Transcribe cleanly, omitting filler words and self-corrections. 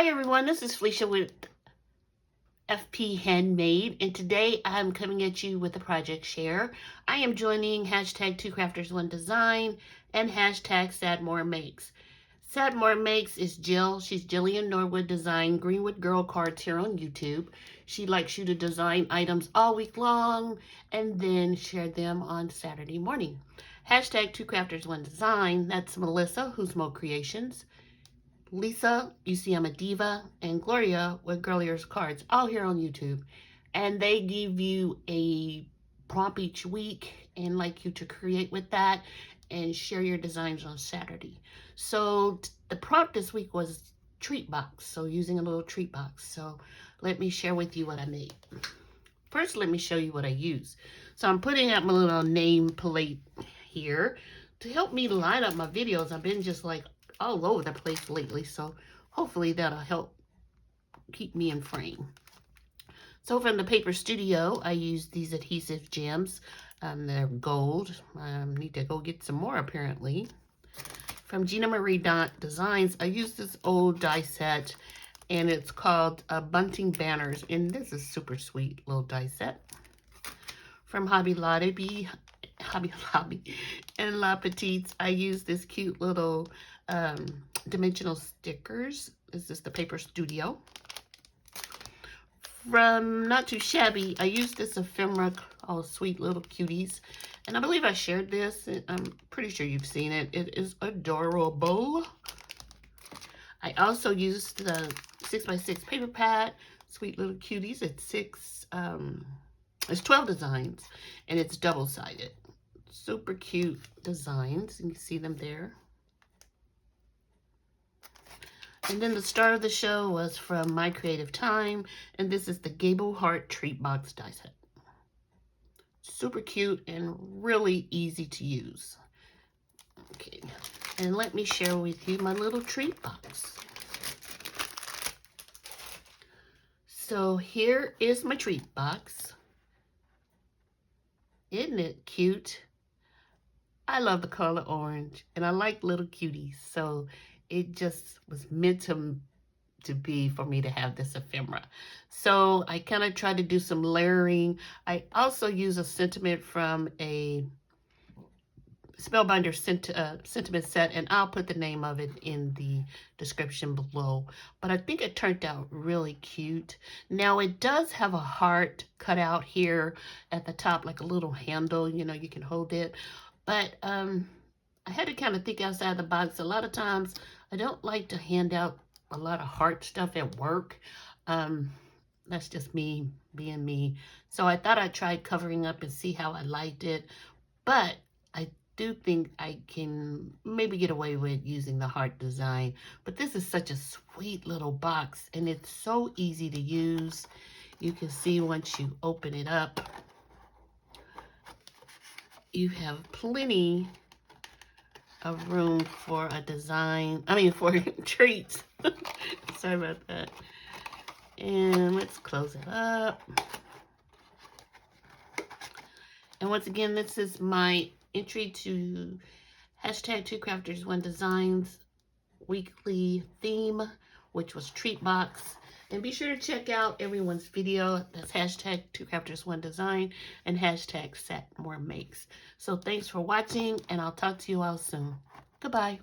Hi everyone, this is Felicia with FP Handmade, and today I'm coming at you with a project share. I am joining hashtag 2crafters1design and hashtag SadMoreMakes. SadMoreMakes is Jill. She's Jillian Norwood Design Greenwood Girl Cards here on YouTube. She likes you to design items all week long and then share them on Saturday morning. Hashtag 2crafters1design, that's Melissa, who's Mo Creations. Lisa, you see I'm a Diva, and Gloria with Girl Ears Cards, all here on YouTube. And they give you a prompt each week and like you to create with that and share your designs on Saturday. So the prompt this week was treat box, so using a little treat box. So let me share with you what I made. First, let me show you what I use. So I'm putting up my little name plate here to help me line up my videos. I've been just like all over the place lately, so hopefully that'll help keep me in frame. So from the Paper Studio, I used these adhesive gems. They're gold. I need to go get some more apparently. From Gina Marie Designs, I used this old die set, and it's called Bunting Banners, and this is super sweet little die set. From Hobby Lobby and La Petites, I used this cute little dimensional stickers. This is the Paper Studio. From Not Too Shabby, I used this ephemera, all sweet little cuties. And I believe I shared this. I'm pretty sure you've seen it. It is adorable. I also used the 6x6 paper pad, sweet little cuties. It's 12 designs, and it's double-sided. Super cute designs, and you see them there. And then the star of the show was from My Creative Time, and this is the Gable Heart Treat Box die set. Super cute and really easy to use. Okay, and let me share with you my little treat box. So here is my treat box. Isn't it cute? I love the color orange, and I like little cuties, so it just was meant to be for me to have this ephemera. So I kind of tried to do some layering. I also use a sentiment from a Spellbinders sentiment set, and I'll put the name of it in the description below. But I think it turned out really cute. Now it does have a heart cut out here at the top, like a little handle, you know, you can hold it. But I had to kind of think outside the box. A lot of times I don't like to hand out a lot of heart stuff at work. That's just me being me. So I thought I'd try covering up and see how I liked it. But I do think I can maybe get away with using the heart design. But this is such a sweet little box, and it's so easy to use. You can see once you open it up, you have plenty of room for a design, for treats. Sorry about that. And let's close it up. And once again, this is my entry to hashtag 2crafters1designs weekly theme, which was treat box. And be sure to check out everyone's video. That's hashtag 2crafters1design and hashtag SadMoreMakes. So thanks for watching, and I'll talk to you all soon. Goodbye.